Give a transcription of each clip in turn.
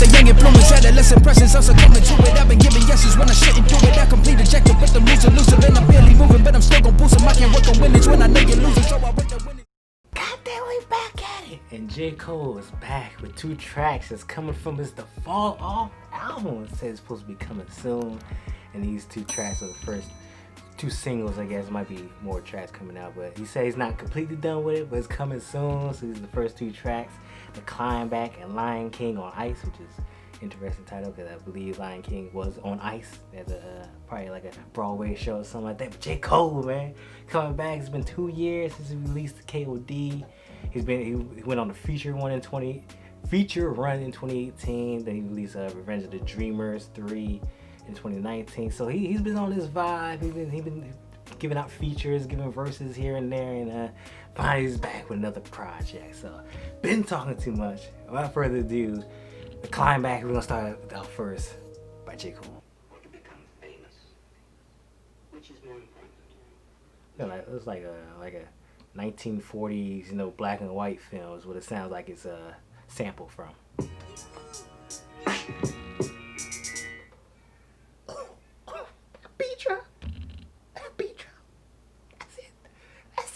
the young influence, adolescent presence, I'm succumbing to it. I've been giving yeses when I shouldn't do it. I complete ejected with the loser, and I'm barely moving, but I'm still gon' boost 'em. I can't work on winnings when I know you're losing, so I work the winnings. Goddamn, we back at it. And J. Cole is back with 2 tracks that's coming from his The Fall Off album. It says it's supposed to be coming soon, and these 2 tracks are the first 2 singles, I guess. Might be more tracks coming out, but he said he's not completely done with it, but it's coming soon. So these are the first 2 tracks, The Climb Back and Lion King on Ice, which is interesting title because I believe Lion King was on ice at probably like a Broadway show or something like that. But J. Cole, man, coming back. It's been 2 years since he released the KOD. He went on the feature run in 2018. Then he released Revenge of the Dreamers 3 in 2019. So he's been on this vibe. He's been giving out features, giving verses here and there, and finally he's back with another project. So been talking too much. Without further ado, The Climb Back. We're gonna start out first by J. Cole. To become famous, which is more important? You know, it's like a 1940s, black and white film is what it sounds like it's a sample from.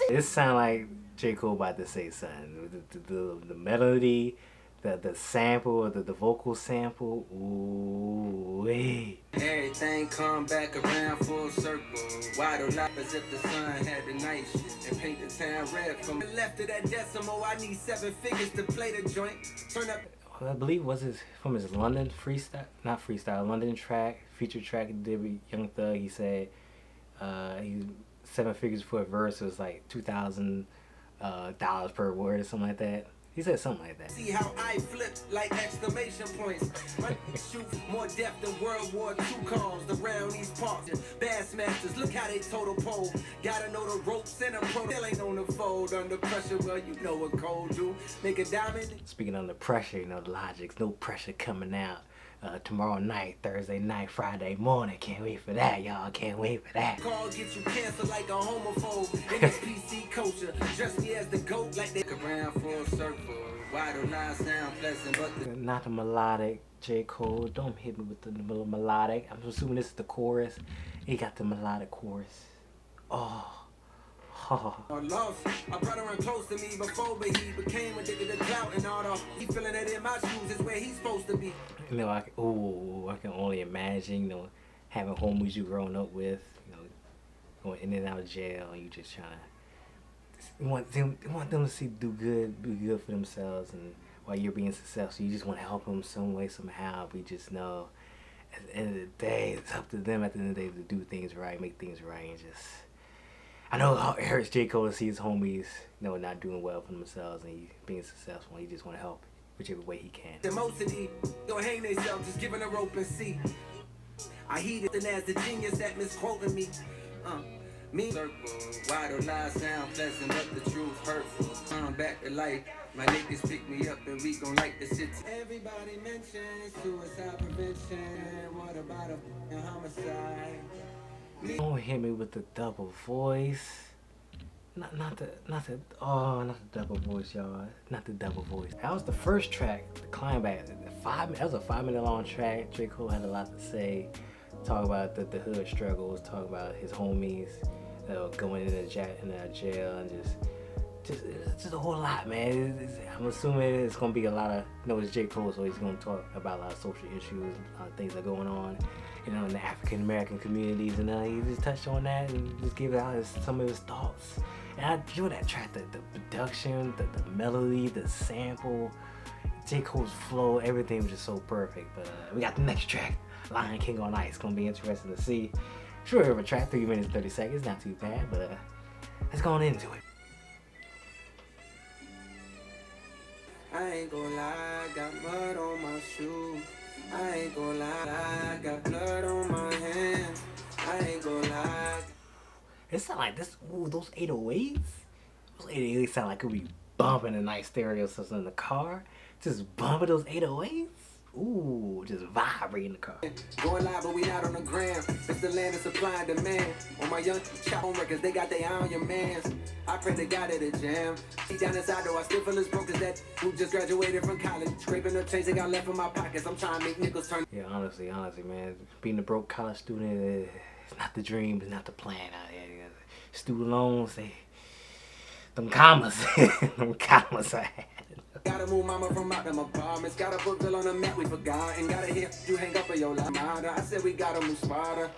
It sounds like J. Cole about to say something. The melody, the sample, the vocal sample. Ooh, wait. Everything come back around full circle. Wide lap as if the sun had the night shift and paint the town red. From the left of that decimal, I need 7 figures to play the joint. Turn up. I believe from his London London track, feature track he did with Young Thug. He said he 7 figures for a verse. It was like $2,000 per word or something like that. He said something like that. See how I flip like exclamation points. Shoot more depth than World War II calls around these parts. Bassmasters, look how they total pole. Gotta know the ropes and a pro. Still ain't on the fold under pressure. Well, you know what Cole do. Make a diamond. Speaking under pressure, the Logic's No Pressure coming out tomorrow night, Thursday night, Friday morning. Can't wait for that, y'all. Can't wait for that. Call get you canceled like a homophobe in this PC culture. Dress me as the goat like they around full circle. Why do not sound pleasant, but not the melodic J. Cole. Don't hit me with the melodic. I'm assuming this is the chorus. He got the melodic chorus. Oh. Lost. My brother run close to me before, but he became addicted to clout and all the. He feeling that in my shoes is where he's supposed to be. I can only imagine, having homies you growing up with, going in and out of jail, and you just trying to. You want them to do good for themselves, and while you're being successful, you just want to help them some way, somehow. We just know, at the end of the day, it's up to them. At the end of the day, to do things right, make things right, and just. I know how it hurts J. Cole to see his homies, not doing well for themselves and he being successful. And he just want to help whichever way he can. The most of these don't hang themselves, just giving a rope and see. I heed it as the genius that misquoting me. Me circle, why do lies sound pleasant, but the truth hurtful. I'm back to life. My niggas pick me up and we gon' light the city. Everybody mentions suicide prevention. What about a homicide? Don't hit me with the double voice. Not the double voice, y'all. Not the double voice. That was the first track, The Climb Back. That was a 5-minute long track. J. Cole had a lot to say. Talk about the hood struggles. Talk about his homies going into jail and just a whole lot, man. I'm assuming it's gonna be a lot of. It's J. Cole, so he's gonna talk about a lot of social issues, things that are going on. In the African American communities, and he just touched on that and just gave out some of his thoughts. And I enjoy that track, the production, the melody, the sample, J. Cole's flow, everything was just so perfect. But we got the next track, Lion King on Ice. Gonna be interesting to see. Short of a track, 3 minutes 30 seconds, not too bad, but let's go on into it. I ain't gonna lie, got mud on my shoes. I ain't gonna lie, got blood on my hands. I ain't gonna lie. It sound like this. Ooh, those 808s. Those 808s sound like it would be bumping a nice stereo system in the car. Just bumping those 808s. ooh, just vibrating in the car. Going live, but we not on the gram. It's the land of supply and demand. On my young chop on records, they got their eye on your mans. I pray to God at a jam. See down inside though, I still feel as broke as that who just graduated from college. Scraping the change they got left in my pockets. I'm trying to make nickels turn. Yeah, honestly, man, being a broke college student, it's not the dream, it's not the plan out here. Student loans, them commas, I had. Gotta move mama from out them apartments. Got a book bill on the map we forgot. And gotta hear you hang up on your line. I said we gotta move smarter.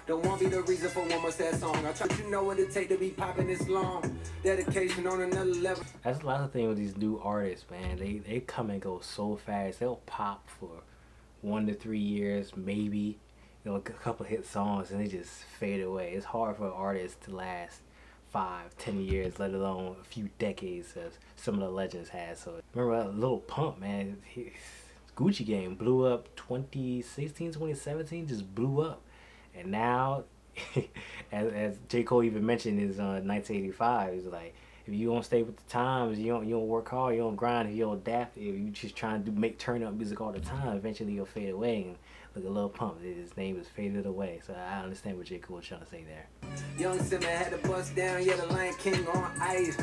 Don't want be the reason for one more sad song. I try you know what it take to be popping this long. Dedication on another level. That's a lot of things with these new artists, man. They come and go so fast. They'll pop for 1 to 3 years, maybe, a couple hit songs, and they just fade away. It's hard for artists to last 5, 10 years, let alone a few decades, as some of the legends had. So remember Lil Pump, man, Gucci Gang blew up 2016, 2017, just blew up. And now, as J.Cole even mentioned in his 1985, he's like, if you don't stay with the times, you don't work hard, you don't grind, if you don't adapt, if you just trying to make turn up music all the time, eventually you'll fade away. And look at Lil Pump, his name is faded away. So I understand what J. Cole was trying to say there. Young Simba had to bust down, yeah, the Lion King on ice.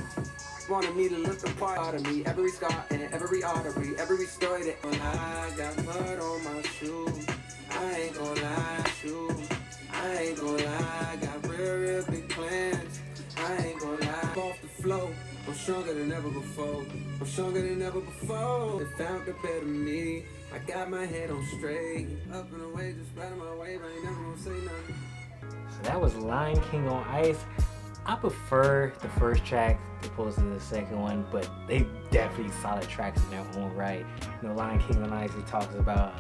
Wanted me to look the part of me, every scar and every artery, every story that I got mud on my shoes. I ain't gonna lie, shoes. I ain't gonna lie, I got real big plans. I ain't gonna lie, off the flow. I'm stronger than ever before. I'm stronger than ever before. They found the better me. I got my head on straight. Up and away, just riding my wave. I ain't never gonna say nothing. So that was Lion King on Ice. I prefer the first track opposed to the second one, but they definitely solid tracks in their own right. Lion King on Ice, he talks about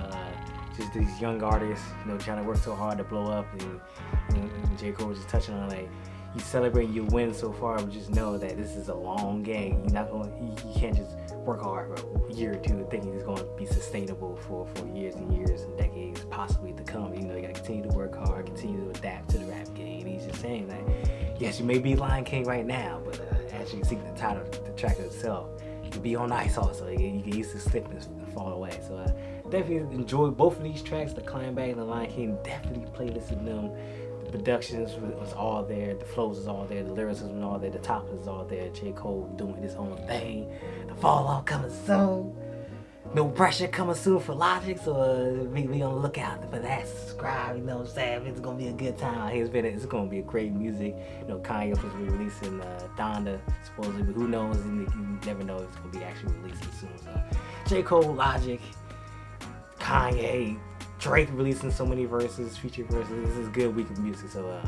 just these young artists, trying to work so hard to blow up, and J. Cole was just touching on like, you celebrate your wins so far, but just know that this is a long game. You can't just work hard for a year or two thinking it's going to be sustainable for years and years and decades possibly to come. You got to continue to work hard, continue to adapt to the rap game. He's just saying that, yes, you may be Lion King right now, but as you see the title, the track itself, you can be on ice also. You can use to slip and fall away. So definitely enjoy both of these tracks, the Climb Back and the Lion King. Definitely playlisted them. The productions was all there, the flows was all there, the lyricism was all there, the top was all there. J. Cole doing his own thing. The fall off coming soon. No pressure coming soon for Logic, so we gonna look out for that. Subscribe, you know what I'm saying? It's gonna be a good time. It's gonna be a great music. Kanye was releasing Donda supposedly, but who knows? You never know if it's gonna be actually releasing soon. So J. Cole, Logic, Kanye, Drake releasing so many verses, feature verses. This is a good week of music, so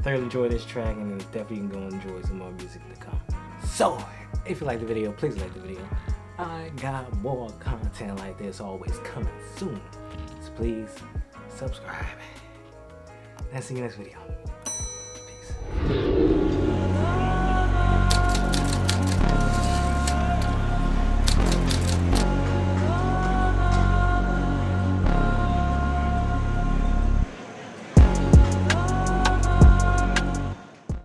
thoroughly enjoy this track, and definitely gonna enjoy some more music to come. So, if you like the video, please like the video. I got more content like this always coming soon, so please subscribe, and see you next video.